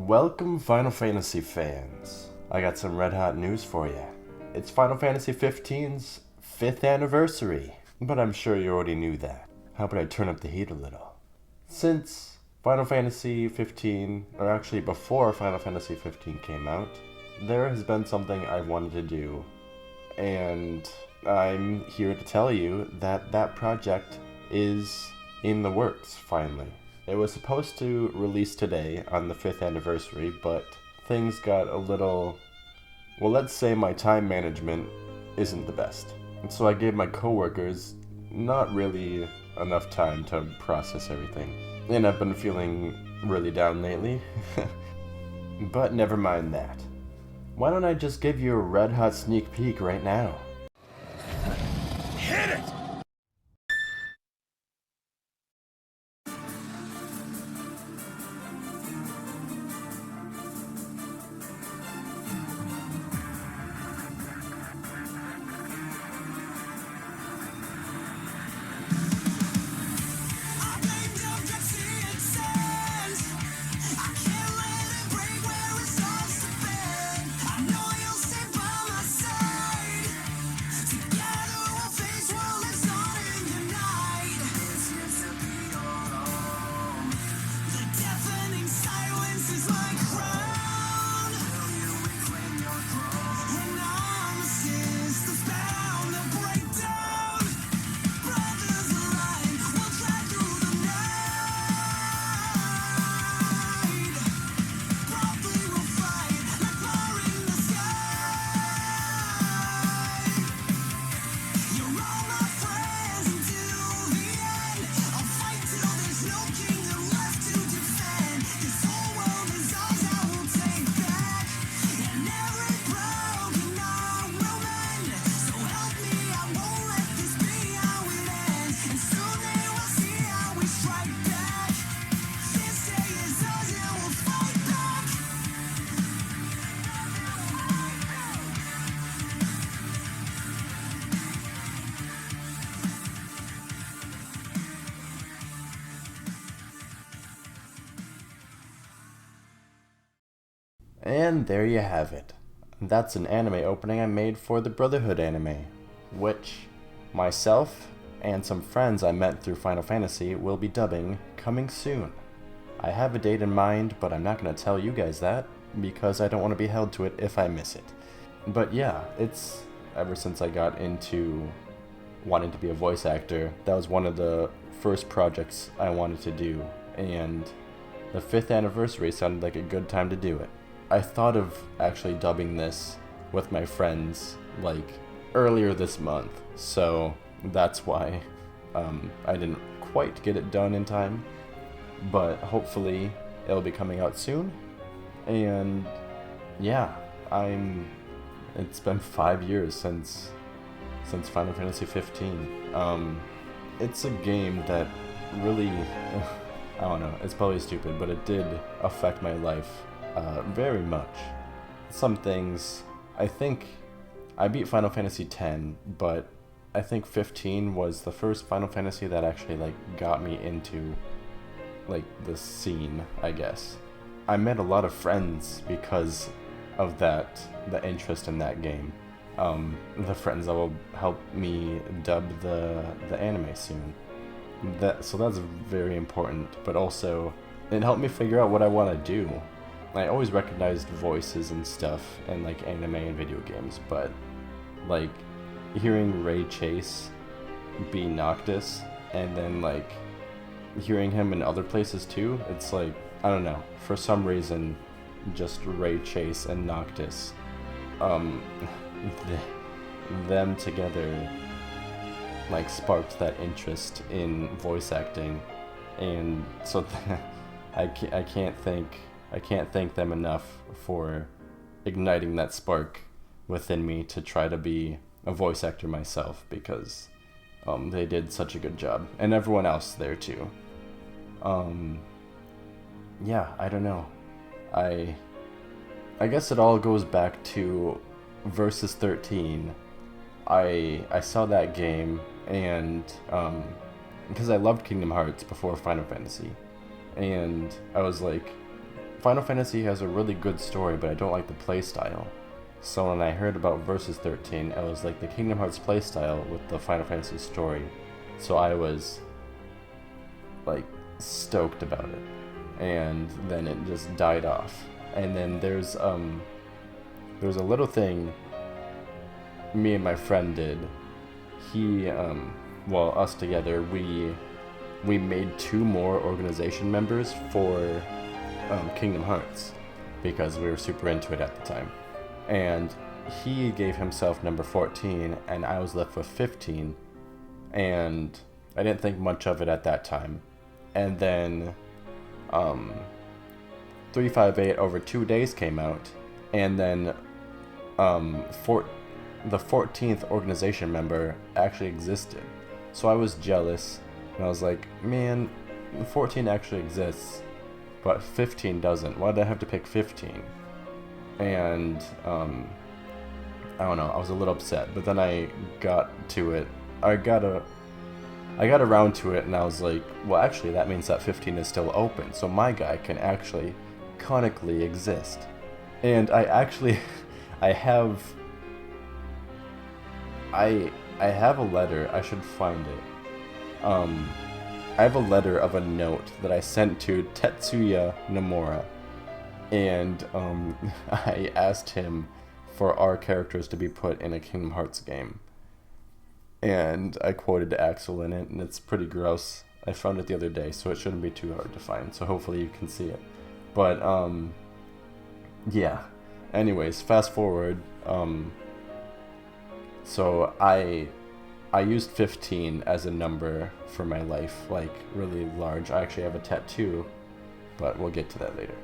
Welcome, Final Fantasy fans. I got some red hot news for you. It's Final Fantasy XV's 5th anniversary, but I'm sure you already knew that. How about I turn up the heat a little? Since Final Fantasy 15, or actually before Final Fantasy 15 came out, there has been something I wanted to do, and I'm here to tell you that that project is in the works, finally. It was supposed to release today on the 5th anniversary, but things got a little... well, let's say my time management isn't the best. And so I gave my coworkers not really enough time to process everything. And I've been feeling really down lately. But never mind that. Why don't I just give you a red hot sneak peek right now? Hit it! And there you have it. That's an anime opening I made for the Brotherhood anime, which myself and some friends I met through Final Fantasy will be dubbing coming soon. I have a date in mind, but I'm not going to tell you guys that, because I don't want to be held to it if I miss it. But yeah, it's ever since I got into wanting to be a voice actor, that was one of the first projects I wanted to do, and the 5th anniversary sounded like a good time to do it. I thought of actually dubbing this with my friends, like, earlier this month, so that's why I didn't quite get it done in time, but hopefully it'll be coming out soon, and yeah, it's been 5 years since Final Fantasy 15. It's a game that really, I don't know, it's probably stupid, but it did affect my life very much. Some things, I think I beat Final Fantasy X, but I think 15 was the first Final Fantasy that actually got me into the scene, I guess. I met a lot of friends because of the interest in that game. The friends that will help me dub the anime soon. So that's very important, but also it helped me figure out what I want to do. I always recognized voices and stuff in anime and video games, but hearing Ray Chase be Noctis and then hearing him in other places too, it's I don't know, for some reason just Ray Chase and Noctis, them together sparked that interest in voice acting, and so I can't thank them enough for igniting that spark within me to try to be a voice actor myself, because they did such a good job, and everyone else there too. Yeah, I don't know. I guess it all goes back to Versus 13. I saw that game, and because I loved Kingdom Hearts before Final Fantasy, and I was like, Final Fantasy has a really good story, but I don't like the playstyle. So when I heard about Versus 13, I was like the Kingdom Hearts playstyle with the Final Fantasy story. So I was like stoked about it. And then it just died off. And then there's a little thing me and my friend did. He us together, we made 2 more organization members for Kingdom Hearts because we were super into it at the time. And he gave himself number 14 and I was left with 15, and I didn't think much of it at that time. And then 358 over 2 days came out, and then the 14th organization member actually existed. So I was jealous, and I was like, man, 14 actually exists, but 15 doesn't. Why did I have to pick 15? And I don't know, I was a little upset, but then I got to it. I got around to it, and I was like, well, actually, that means that 15 is still open, so my guy can actually canonically exist. And I actually, I have a letter, I should find it. I have a letter of a note that I sent to Tetsuya Nomura, and I asked him for our characters to be put in a Kingdom Hearts game. And I quoted Axel in it, and it's pretty gross. I found it the other day, so it shouldn't be too hard to find, so hopefully you can see it. But, yeah. Anyways, fast forward, so I used 15 as a number for my life, like, really large. I actually have a tattoo, but we'll get to that later.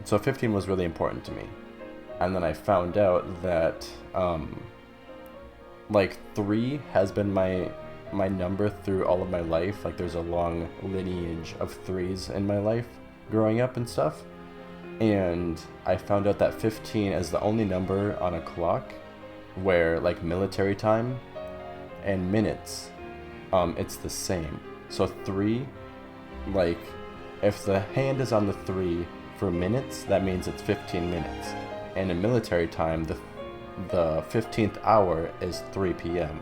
So 15 was really important to me. And then I found out that, like, 3 has been my number through all of my life. Like, there's a long lineage of 3s in my life growing up and stuff. And I found out that 15 is the only number on a clock where, like, military time and minutes, it's the same. So 3, like, if the hand is on the 3 for minutes, that means it's 15 minutes. And in military time, the 15th hour is 3 p.m.,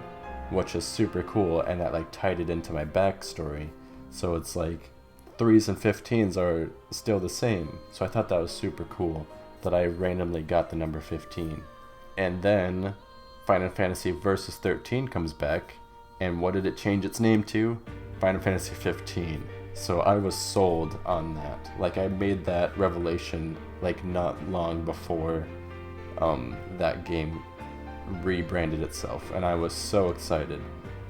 which is super cool, and that, like, tied it into my backstory. So it's like 3s and 15s are still the same. So I thought that was super cool that I randomly got the number 15. And then Final Fantasy Versus 13 comes back, and what did it change its name to? Final Fantasy 15. So I was sold on that. Like, I made that revelation, like, not long before that game rebranded itself, and I was so excited.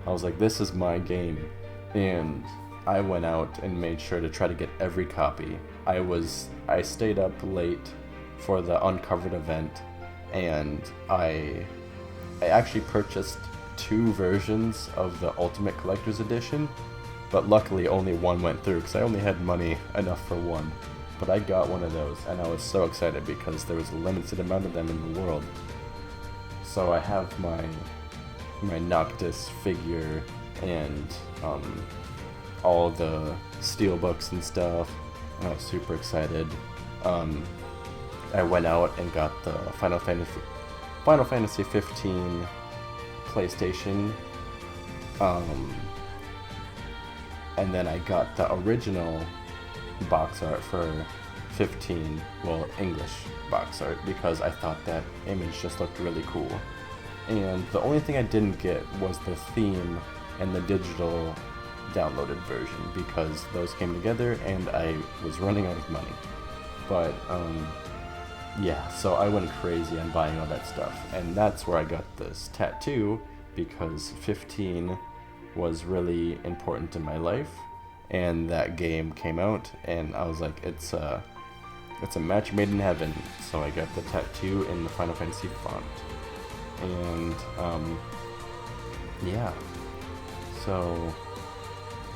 I was like, this is my game. And I went out and made sure to try to get every copy. I stayed up late for the Uncovered event, and I actually purchased 2 versions of the Ultimate Collector's Edition, but luckily only one went through because I only had money enough for one. But I got one of those, and I was so excited because there was a limited amount of them in the world. So I have my Noctis figure and all the steelbooks and stuff, and I was super excited. I went out and got the Final Fantasy 15 PlayStation, and then I got the original box art for 15, well, English box art, because I thought that image just looked really cool. And the only thing I didn't get was the theme and the digital downloaded version, because those came together and I was running out of money. But yeah, so I went crazy on buying all that stuff, and that's where I got this tattoo, because 15 was really important in my life, and that game came out, and I was like, it's a match made in heaven. So I got the tattoo in the Final Fantasy font, and yeah, so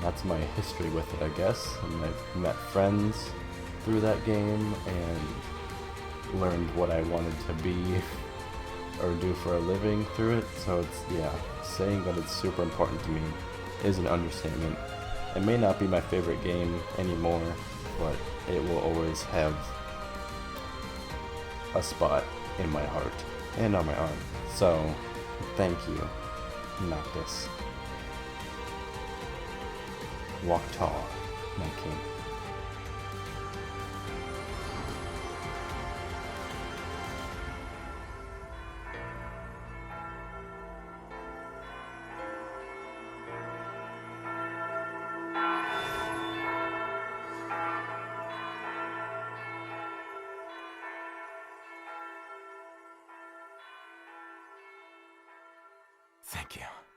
that's my history with it, I guess. And I've met friends through that game and learned what I wanted to be or do for a living through it. So it's, yeah, saying that it's super important to me is an understatement. It may not be my favorite game anymore, but it will always have a spot in my heart and on my arm. So, thank you, Noctis. Walk tall, my king. Thank you.